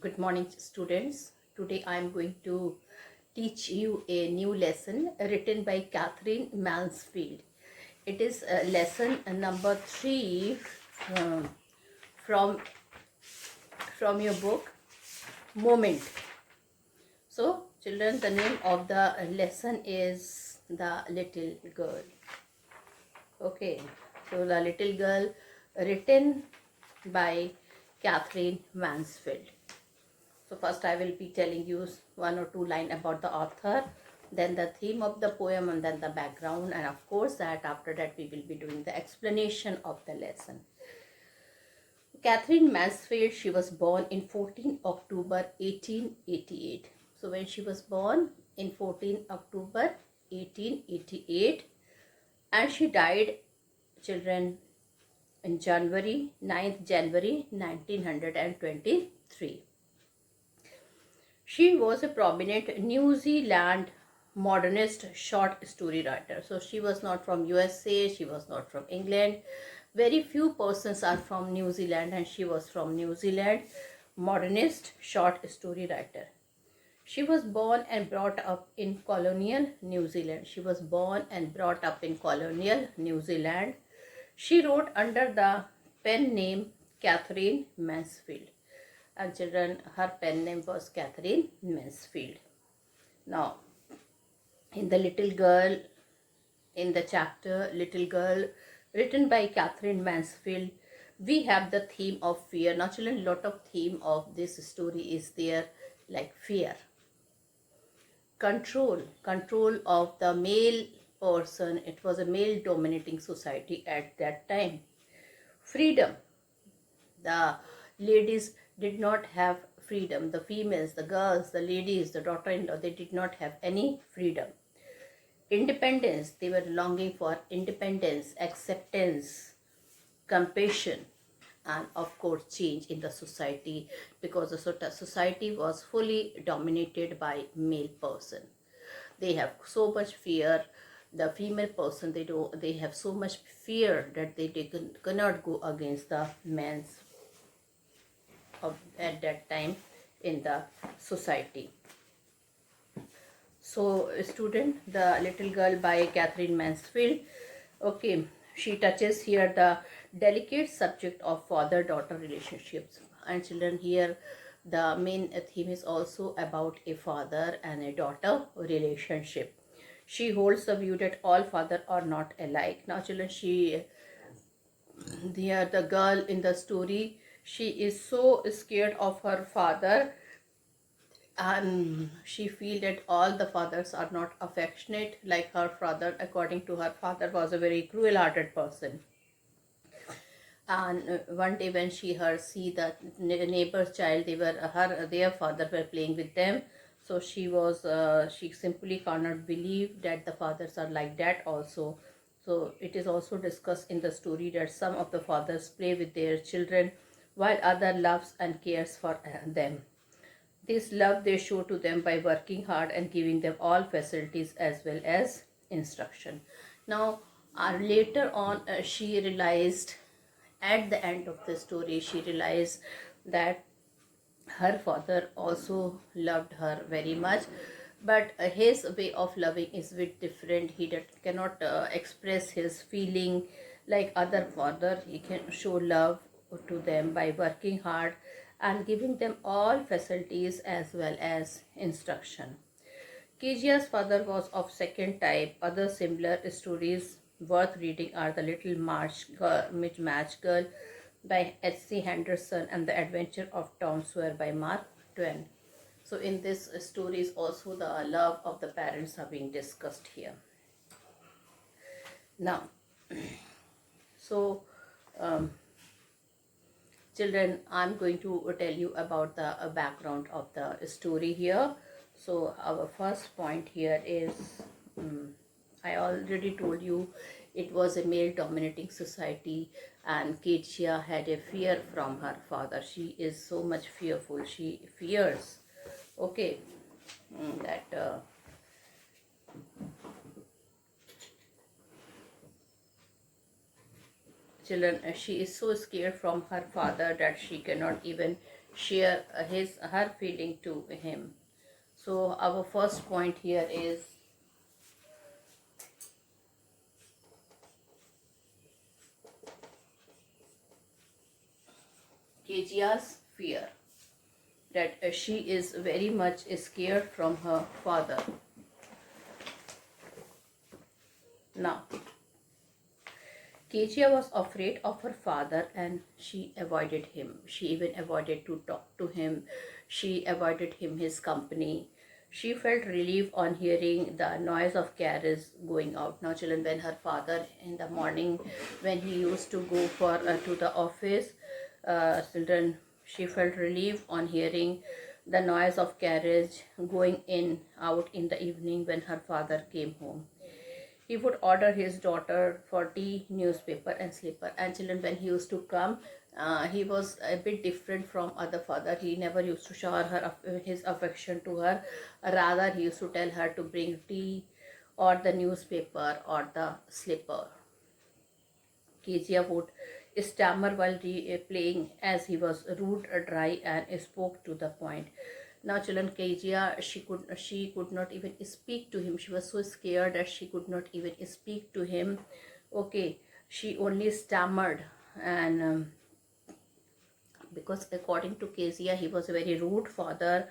Good morning, students. Today I am going to teach you a new lesson written by Catherine Mansfield. It is lesson number 3 um, from your book Moment. So, children, the name of the lesson is The Little Girl. Okay, so The Little Girl, written by Catherine Mansfield. So first I will be telling you one or two lines about the author, then the theme of the poem, and then the background, and of course that after that we will be doing the explanation of the lesson. Catherine Mansfield, she was born in 14 October 1888. So when she was born in 14 October 1888, and she died, children, in January 9th January 1923. She was a prominent New Zealand modernist short story writer. So she was not from USA, she was not from England. Very few persons are from New Zealand, and she was from New Zealand, modernist short story writer. She was born and brought up in colonial New Zealand. She was born and brought up in colonial New Zealand. She wrote under the pen name Catherine Mansfield. And children, her pen name was Catherine Mansfield. Now, in the Little Girl, in the chapter Little Girl, written by Catherine Mansfield, we have the theme of fear. Now, children, lot of theme of this story is there, like fear, control of the male person. It was a male dominating society at that time. Freedom, the ladies did not have freedom. The females, the girls, the ladies, the daughter-in-law, they did not have any freedom. Independence, they were longing for independence, acceptance, compassion, and of course change in the society, because the society was fully dominated by male person. They have so much fear. The female person, they have so much fear that they cannot go against the men's of at that time in the society. So, student, The Little Girl by Catherine Mansfield. Okay, she touches here the delicate subject of father-daughter relationships. And children, here the main theme is also about a father and a daughter relationship. She holds the view that all fathers are not alike. Now, children, the girl in the story, she is so scared of her father, and she feel that all the fathers are not affectionate like her father. According to her, father was a very cruel hearted person. And one day when she heard see the neighbor's child, their father were playing with them. So she simply cannot believe that the fathers are like that also. So it is also discussed in the story that some of the fathers play with their children while other loves and cares for them. This love they show to them by working hard and giving them all facilities as well as instruction. Now, later on, she realized, at the end of the story, she realized that her father also loved her very much, but his way of loving is a bit different. He cannot express his feeling like other father. He can show love to them by working hard and giving them all facilities as well as instruction. Kijia's father was of second type. Other similar stories worth reading are The Little Match Girl by H.C. Henderson and The Adventure of Tom Sawyer by Mark Twain. So in this story is also the love of the parents are being discussed here. Now, so children, I'm going to tell you about the background of the story here. So our first point here is, I already told you, it was a male dominating society, and Ketia had a fear from her father. She is so much fearful. She fears, okay, that children, she is so scared from her father that she cannot even share her feeling to him. So our first point here is Kejia's fear, that she is very much scared from her father. Now, Kezia was afraid of her father and she avoided him. She even avoided to talk to him. She avoided his company. She felt relief on hearing the noise of carriage going out. Now, children, when her father in the morning, when he used to go to the office, children, she felt relief on hearing the noise of carriage going in out in the evening when her father came home. He would order his daughter for tea, newspaper, and slipper. And children, when he used to come, he was a bit different from other father. He never used to shower his affection to her. Rather, he used to tell her to bring tea, or the newspaper, or the slipper. Kezia would stammer while playing, as he was rude, dry, and spoke to the point. Now, children, Kezia, she could not even speak to him. She was so scared that she could not even speak to him. Okay, she only stammered, and because according to Kezia, he was a very rude father,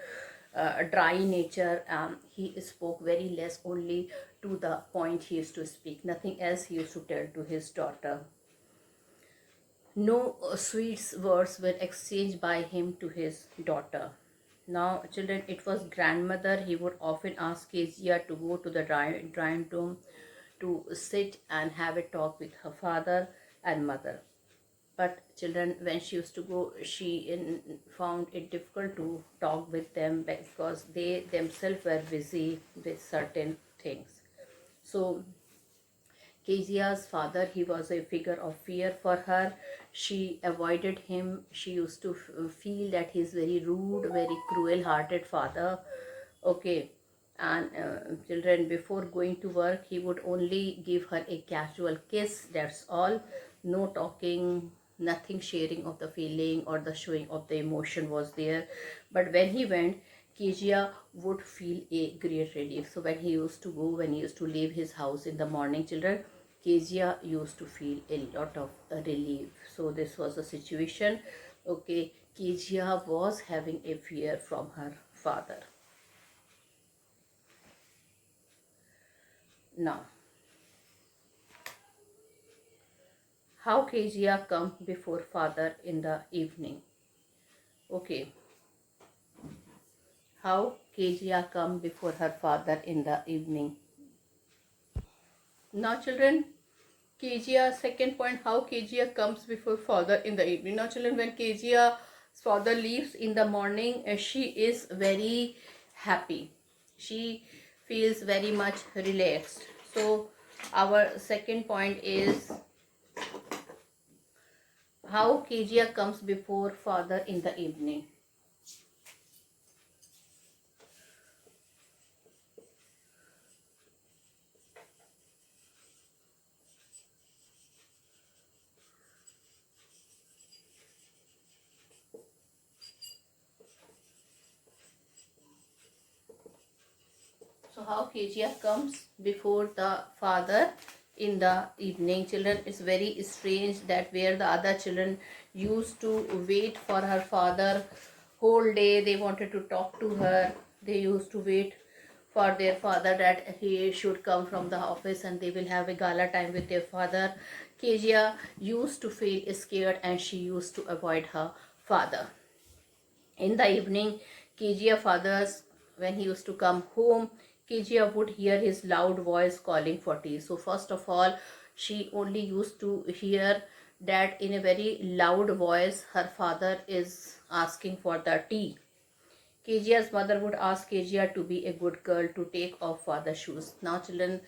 dry nature. He spoke very less, only to the point he used to speak. Nothing else he used to tell to his daughter. No sweet words were exchanged by him to his daughter. Now, children, it was grandmother. He would often ask Kezia to go to the drawing room to sit and have a talk with her father and mother. But children, when she used to go, she found it difficult to talk with them because they themselves were busy with certain things. So Kezia's father, he was a figure of fear for her. She avoided him. She used to feel that he's very rude, very cruel-hearted father. Okay, and children, before going to work, he would only give her a casual kiss. That's all. No talking, nothing sharing of the feeling or the showing of the emotion was there. But when he went, Kezia would feel a great relief. So when he used to go, when he used to leave his house in the morning, children, Kezia used to feel a lot of relief. So this was the situation. Okay, Kezia was having a fear from her father. Now, how Kezia come before father in the evening? Okay, how Kezia come before her father in the evening? Now, children, Kezia, second point, how Kezia comes before father in the evening. Now, children, when Kezia's father leaves in the morning, she is very happy. She feels very much relaxed. So, our second point is how Kezia comes before father in the evening. So how Kezia comes before the father in the evening. Children, it's very strange that where the other children used to wait for her father whole day, they wanted to talk to her, they used to wait for their father that he should come from the office and they will have a gala time with their father. Kezia used to feel scared and she used to avoid her father. In the evening, Kezia father's, when he used to come home, Kezia would hear his loud voice calling for tea. So first of all, she only used to hear that in a very loud voice, her father is asking for the tea. Kezia's mother would ask Kezia to be a good girl, to take off father's shoes. Now, children,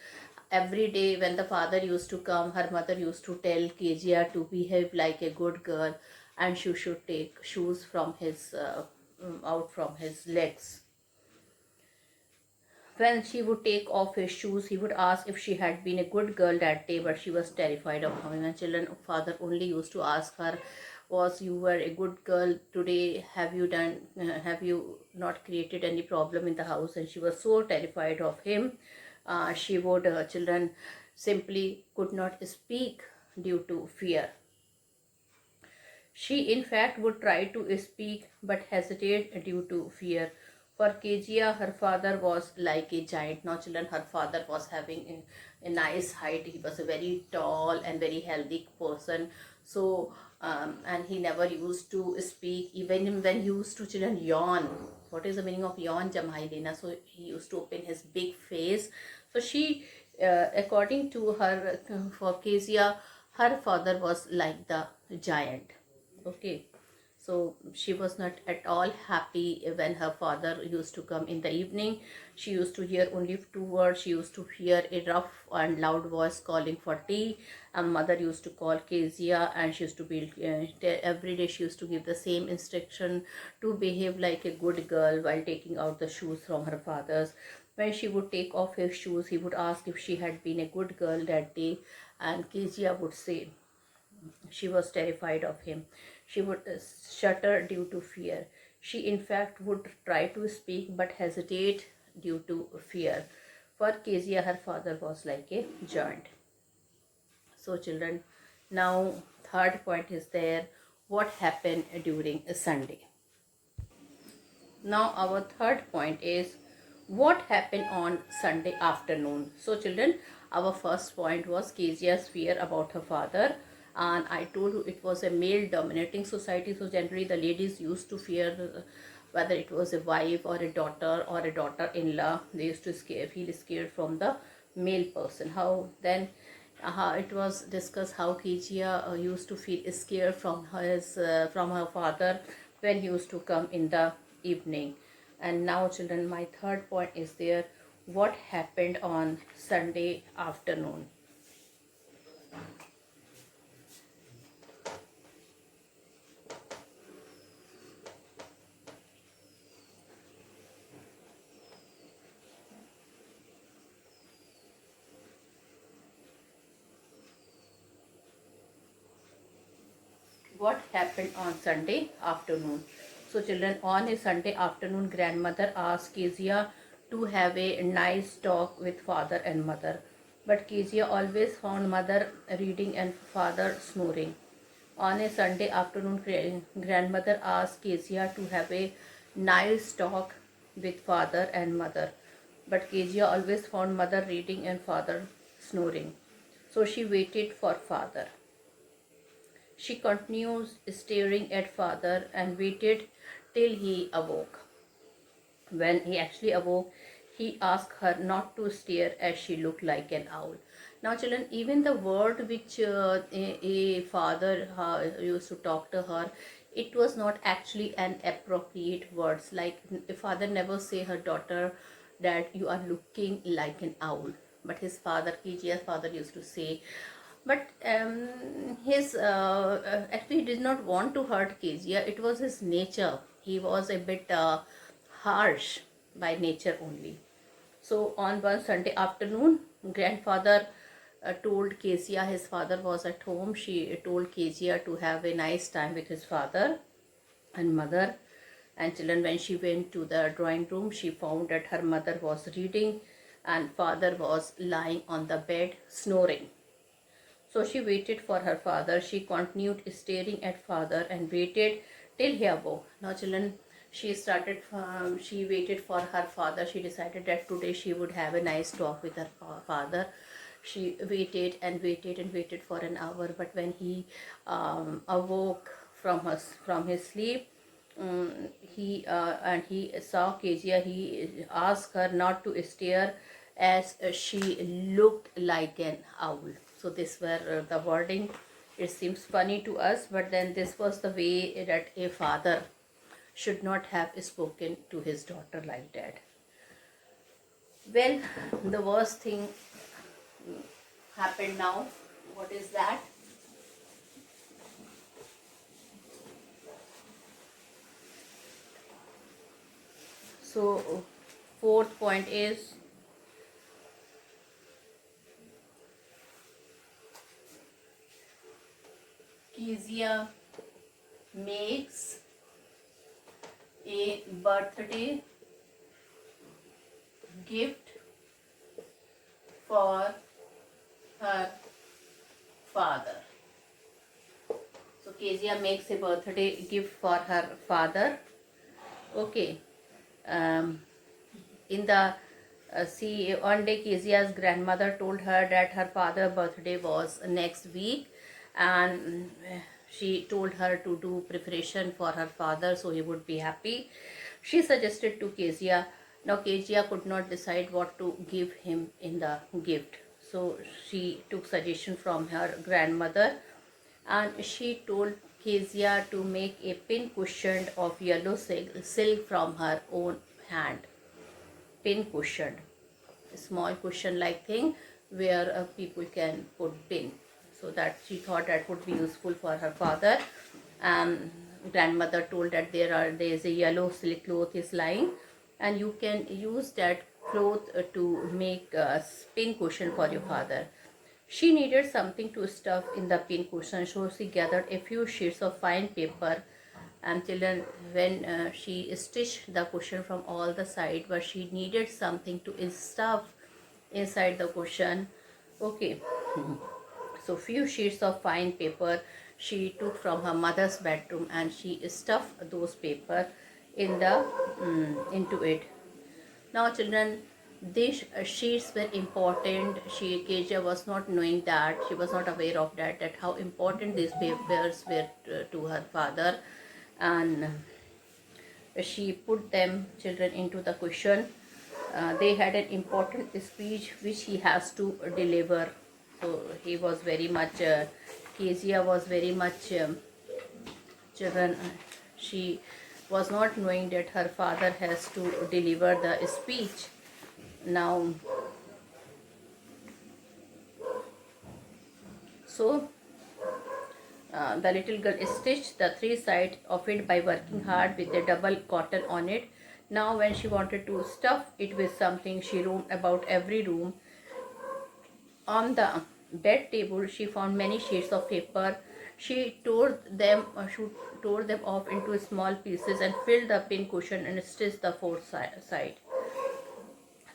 every day when the father used to come, her mother used to tell Kezia to behave like a good girl and she should take shoes from his out from his legs. When she would take off his shoes, he would ask if she had been a good girl that day, but she was terrified of having a children. Father only used to ask her, was, you were a good girl today, have you not created any problem in the house? And she was so terrified of him. She would children simply could not speak due to fear. She in fact would try to speak but hesitate due to fear. For Kezia, her father was like a giant. Now children, her father was having a nice height. He was a very tall and very healthy person. So, and he never used to speak. Even when he used to children yawn. What is the meaning of yawn? Jamai lena. So he used to open his big face. So she, according to her, for Kezia, her father was like the giant. Okay, so she was not at all happy when her father used to come in the evening. She used to hear only two words. She used to hear a rough and loud voice calling for tea. And mother used to call Kezia, and she used to be every day. She used to give the same instruction to behave like a good girl while taking out the shoes from her father's. When she would take off his shoes, he would ask if she had been a good girl that day, and Kezia would say she was terrified of him. She would shudder due to fear. She, in fact, would try to speak but hesitate due to fear. For Kezia, her father was like a giant. So, children, now third point is there. What happened during a Sunday? Now, our third point is what happened on Sunday afternoon. So, children, our first point was Kezia's fear about her father, and I told you it was a male dominating society. So, generally, the ladies used to fear whether it was a wife or a daughter in law. They used to feel scared from the male person. How then? It was discussed how Kezia used to feel scared from her father when he used to come in the evening. And now children, my third point is there, what happened on Sunday afternoon. What happened on Sunday afternoon? So children, on a Sunday afternoon, grandmother asked Kezia to have a nice talk with father and mother. But Kezia always found mother reading and father snoring. On a Sunday afternoon, grandmother asked Kezia to have a nice talk with father and mother. But Kezia always found mother reading and father snoring. So she waited for father. She continues staring at father and waited till he awoke. When he actually awoke, he asked her not to stare as she looked like an owl. Now, children, even the word which a father used to talk to her, it was not actually an appropriate words. Like a father never say her daughter that you are looking like an owl. But his father, Kezia's father, used to say, but his actually he did not want to hurt Kezia. It was his nature. He was a bit harsh by nature only. So on one Sunday afternoon, grandfather told Kezia his father was at home. She told Kezia to have a nice time with his father and mother. And children, when she went to the drawing room, she found that her mother was reading and father was lying on the bed snoring. So she waited for her father. She continued staring at father and waited till he awoke. Now, children, she waited for her father. She decided that today she would have a nice talk with her father. She waited and waited and waited for an hour. But when he awoke from his sleep, he saw Kezia. He asked her not to stare as she looked like an owl. So this were the wording. It seems funny to us, but then this was the way that a father should not have spoken to his daughter like that. Well, the worst thing happened now. What is that? So fourth point is Kezia makes a birthday gift for her father. So Kezia makes a birthday gift for her father. Okay. In the see, one day Kezia's grandmother told her that her father's birthday was next week, and she told her to do preparation for her father so he would be happy. She suggested to Kezia. Now Kezia could not decide what to give him in the gift, so she took suggestion from her grandmother, and she told Kezia to make a pin cushion of yellow silk from her own hand. Pin cushion, a small cushion like thing where people can put pin. So that she thought that would be useful for her father. Grandmother told that there is a yellow silk cloth is lying, and you can use that cloth to make a pin cushion for your father. She needed something to stuff in the pin cushion, so she gathered a few sheets of fine paper. And children, when she stitched the cushion from all the side, but she needed something to stuff inside the cushion. Okay, so few sheets of fine paper she took from her mother's bedroom, and she stuffed those paper in the into it. Now children, these sheets were important. Kezia was not knowing that, she was not aware of that how important these papers were to her father. And she put them, children, into the cushion. They had an important speech which he has to deliver. So he was very much, Kezia was very much, children, she was not knowing that her father has to deliver the speech. Now, so the little girl stitched the three sides of it by working hard with a double cotton on it. Now when she wanted to stuff it with something, she roamed about every room. On the bed table she found many sheets of paper. She tore them off into small pieces and filled the pin cushion and stitched the fourth side.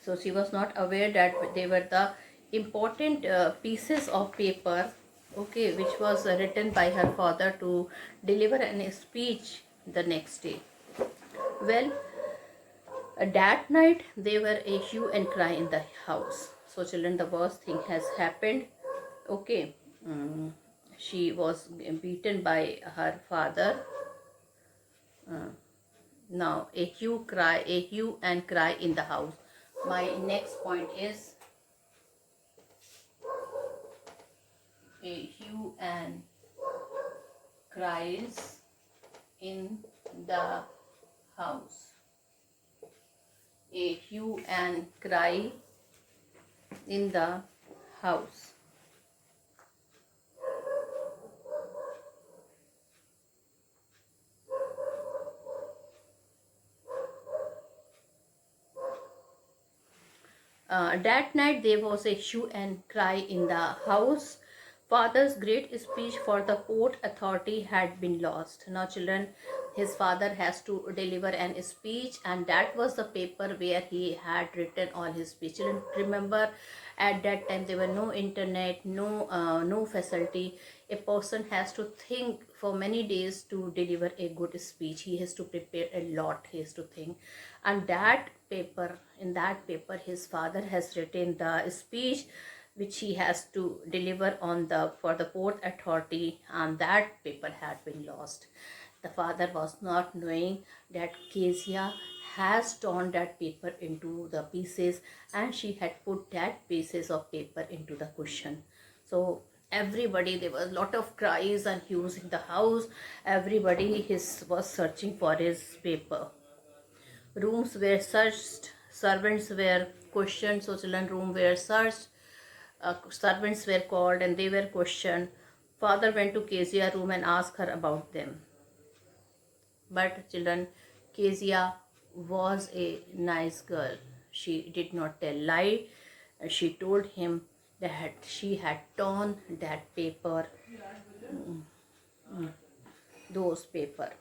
So she was not aware that they were the important pieces of paper, okay, which was written by her father to deliver a speech the next day. Well, that night there were a hue and cry in the house. So children, the worst thing has happened. Okay, she was beaten by her father. Now a hue and cry in the house. My next point is a hue and cries in the house. A hue and cry in the house. That night there was a hue and cry in the house. Father's great speech for the Port Authority had been lost. Now children, his father has to deliver an speech, and that was the paper where he had written all his speech. Children, remember at that time there were no internet, no facility. A person has to think for many days to deliver a good speech. He has to prepare a lot, he has to think. And that paper, in that paper his father has written the speech which he has to deliver on the for the Port Authority, and that paper had been lost. The father was not knowing that Kezia has torn that paper into the pieces, and she had put that pieces of paper into the cushion. So everybody, there was a lot of cries and hues in the house. Everybody was searching for his paper. Rooms were searched, servants were questioned, so children, room were searched, servants were called and they were questioned. Father went to Kezia's room and asked her about them. But children, Kezia was a nice girl. She did not tell lie. She told him that she had torn that paper those paper.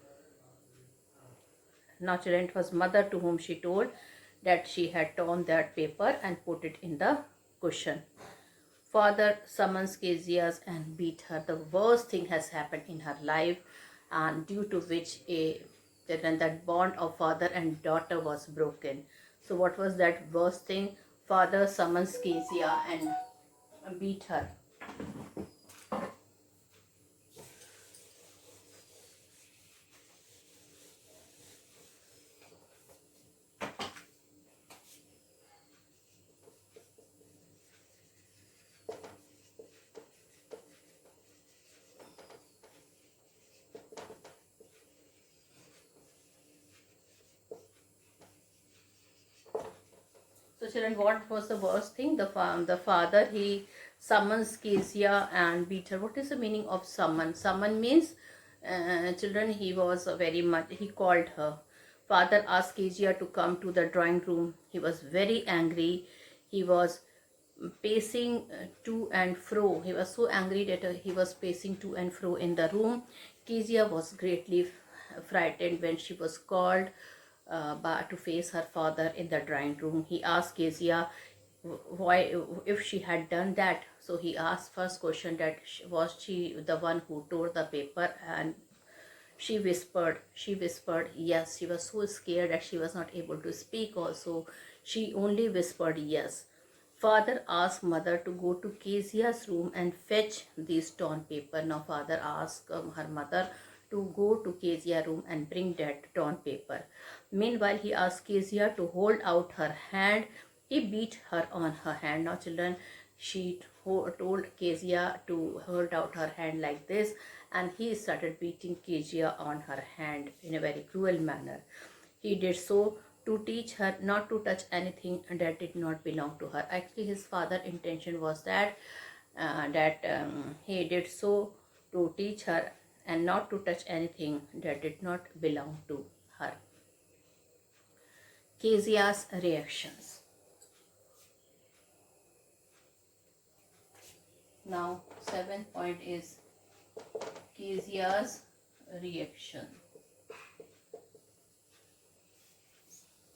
Now children, it was mother to whom she told that she had torn that paper and put it in the cushion. Father summons Kezias and beat her. The worst thing has happened in her life, and due to which that bond of father and daughter was broken. So what was that worst thing? Father summons Kezia and beat her. So children, what was the worst thing? The father, he summons Kezia and beat her. What is the meaning of summon? Summon means, children, he was very much, he called her. Father asked Kezia to come to the drawing room. He was very angry. He was pacing to and fro. He was so angry that he was pacing to and fro in the room. Kezia was greatly frightened when she was called to face her father in the drawing room. He asked Kezia why, if she had done that. So he asked first question that was she the one who tore the paper, and she whispered yes. She was so scared that she was not able to speak also. She only whispered yes. Father asked mother to go to Kezia's room and fetch these torn paper. Now father asked her mother to go to Kezia's room and bring that torn paper. Meanwhile, he asked Kezia to hold out her hand. He beat her on her hand. Now children, she told Kezia to hold out her hand like this, and he started beating Kezia on her hand in a very cruel manner. He did so to teach her not to touch anything that did not belong to her. Actually, his father's intention was that he did so to teach her and not to touch anything that did not belong to her. Kezia's reactions. Now, 7th point is Kezia's reaction.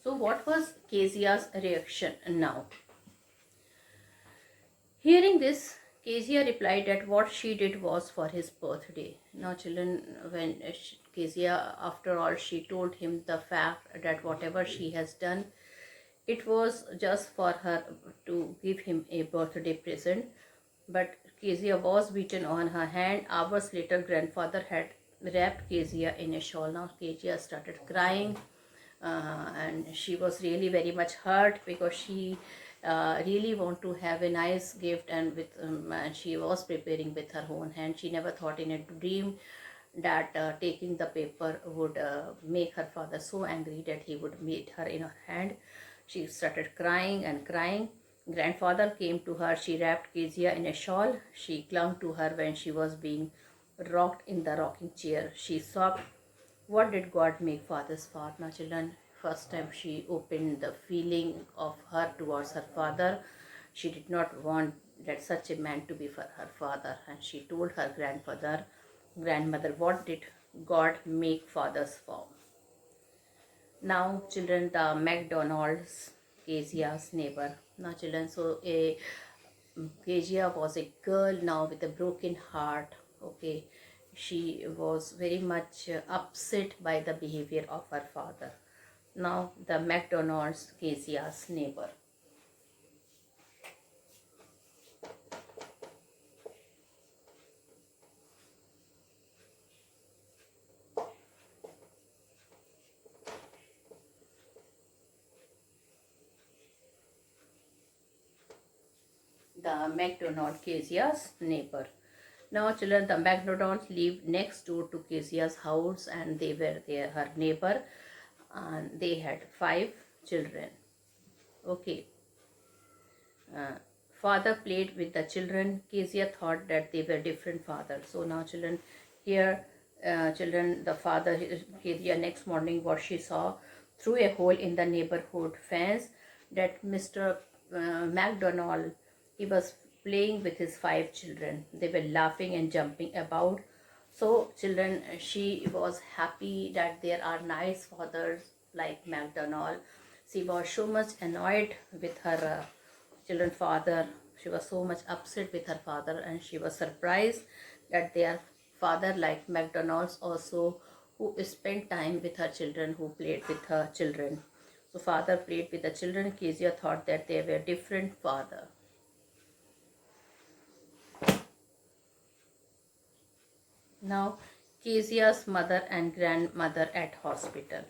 So, what was Kezia's reaction now? Hearing this, Kezia replied that what she did was for his birthday. Now, children, when Kezia, after all, she told him the fact that whatever she has done, it was just for her to give him a birthday present. But Kezia was beaten on her hand. Hours later, grandfather had wrapped Kezia in a shawl. Now Kezia started crying, and she was really very much hurt because she really want to have a nice gift, and she was preparing with her own hand. She never thought in a dream that taking the paper would make her father so angry that he would beat her in her hand. She started crying and crying. Grandfather came to her. She wrapped Kezia in a shawl. She clung to her when she was being rocked in the rocking chair. She sobbed. What did God make father's fault? Now children, first time she opened the feeling of her towards her father. She did not want that such a man to be for her father, and she told her grandmother, what did God make father's for? Now children, the McDonald's, Kezia's neighbor. Now children, so Kezia was a girl now with a broken heart. Okay, she was very much upset by the behavior of her father. Now the McDonald's, Kezia's neighbor. The McDonald, Kezia's neighbor. Now children, the McDonalds lived next door to Kezia's house, and they were her neighbor, and they had 5 children. Okay. Father played with the children. Kezia thought that they were different fathers. So now children, here children, the father, Kezia, next morning what she saw through a hole in the neighborhood fence, that Mr. McDonald, he was playing with his 5 children. They were laughing and jumping about. So children, she was happy that there are nice fathers like MacDonald. She was so much annoyed with her children father. She was so much upset with her father, and she was surprised that their father like McDonald's also, who spent time with her children, who played with her children. So father played with the children. Kezia thought that they were different father. Now Kezia's mother and grandmother at hospital.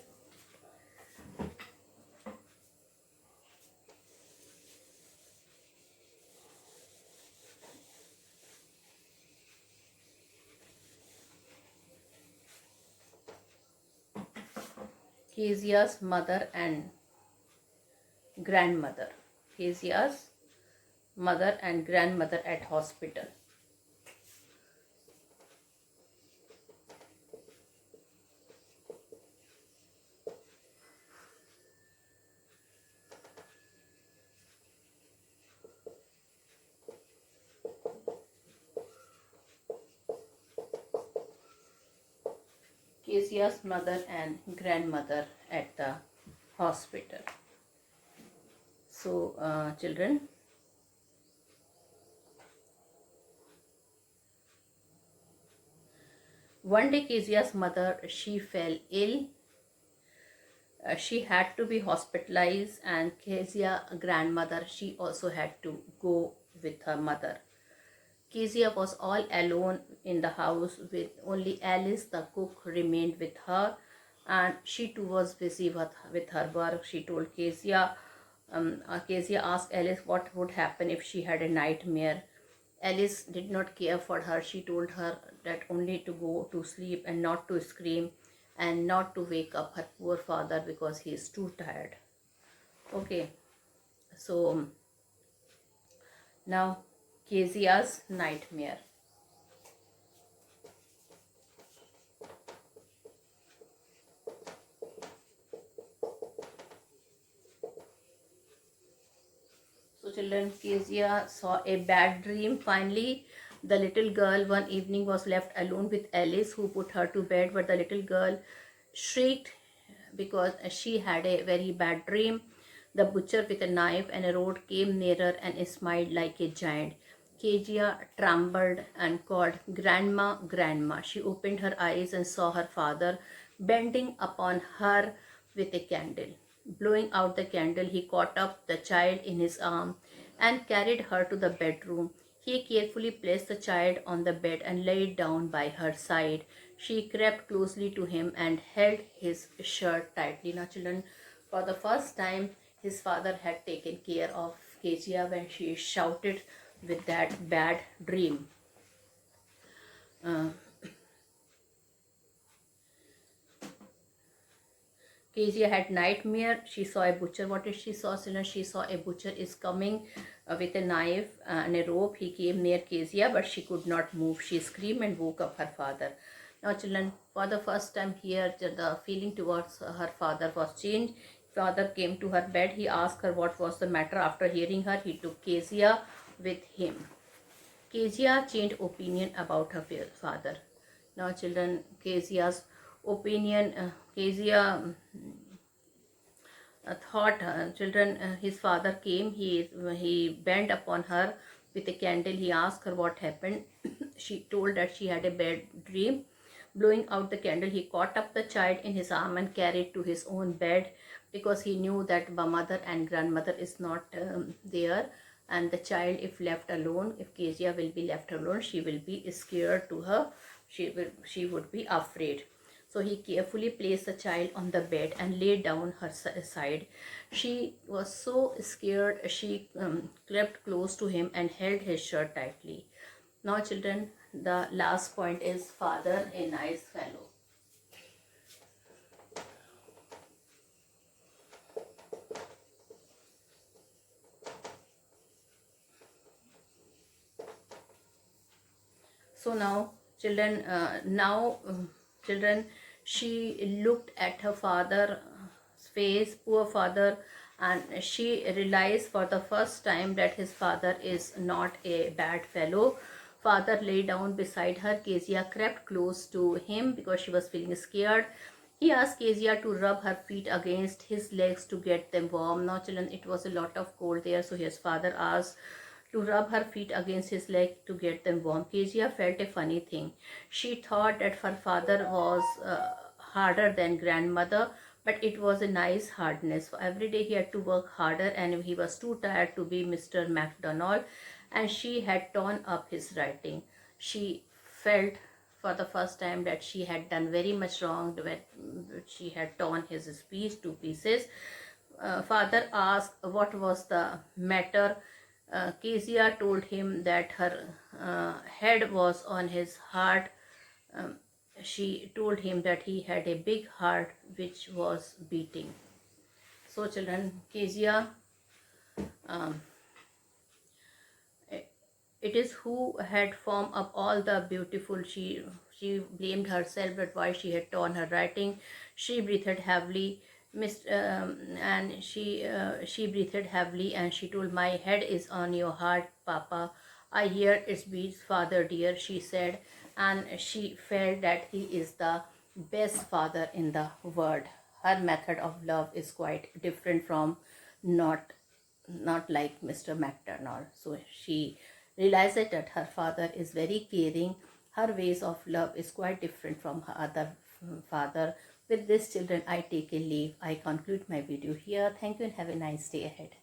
Kezia's mother and grandmother. Kezia's mother and grandmother at hospital. Kezia's mother and grandmother at the hospital. So, children, one day Kezia's mother, she fell ill. She had to be hospitalized, and Kezia grandmother, she also had to go with her mother. Kezia was all alone in the house with only Alice, the cook, remained with her, and she too was busy with her work. She told Kezia, Kezia asked Alice what would happen if she had a nightmare. Alice did not care for her. She told her that only to go to sleep and not to scream and not to wake up her poor father because he is too tired. Okay, so now Kezia's nightmare. So children, Kezia saw a bad dream. Finally, the little girl one evening was left alone with Alice, who put her to bed, but the little girl shrieked because she had a very bad dream. The butcher with a knife and a rod came nearer and smiled like a giant. Kezia trembled and called, "Grandma, Grandma." She opened her eyes and saw her father bending upon her with a candle. Blowing out the candle, he caught up the child in his arm and carried her to the bedroom. He carefully placed the child on the bed and laid down by her side. She crept closely to him and held his shirt tightly. Now, children, for the first time, his father had taken care of Kezia when she shouted with that bad dream. Uh, Kezia had nightmare. She saw a butcher. What did she saw? She saw a butcher is coming with a knife and a rope. He came near Kezia, but she could not move. She screamed and woke up her father. Now, children, for the first time here, the feeling towards her father was changed. Father came to her bed. He asked her what was the matter. After hearing her, he took Kezia with him. Kezia changed opinion about her father. Now, children, Kezia's opinion, Kezia thought, children, his father came, he bent upon her with a candle. He asked her what happened. She told that she had a bad dream. Blowing out the candle, he caught up the child in his arm and carried to his own bed because he knew that the mother and grandmother is not there, and the child, if left alone, if Kezia will be left alone, she will be scared to her. She would be afraid. So he carefully placed the child on the bed and laid down her side. She was so scared, she crept close to him and held his shirt tightly. Now, children, the last point is father, a nice fellow. So now, children, children, she looked at her father's face, poor father, and she realized for the first time that his father is not a bad fellow. Father lay down beside her. Kezia crept close to him because she was feeling scared. He asked Kezia to rub her feet against his legs to get them warm. Now, children, it was a lot of cold there, so his father asked to rub her feet against his leg to get them warm. Kezia felt a funny thing. She thought that her father was harder than grandmother, but it was a nice hardness. So every day he had to work harder, and he was too tired to be Mr. MacDonald, and she had torn up his writing. She felt for the first time that she had done very much wrong when she had torn his speech to pieces. Father asked what was the matter. Kezia told him that her head was on his heart. Um, she told him that he had a big heart which was beating. So, children, Kezia, um, it is who had formed up all the beautiful. She blamed herself that why she had torn her writing. She breathed heavily. And she breathed heavily and she told, "My head is on your heart, Papa. I hear its beats, Father dear," she said, and she felt that he is the best father in the world. Her method of love is quite different from not like Mr. McDonald. So she realized that her father is very caring. Her ways of love is quite different from her other father. With this, children, I take a leave. I conclude my video here. Thank you and have a nice day ahead.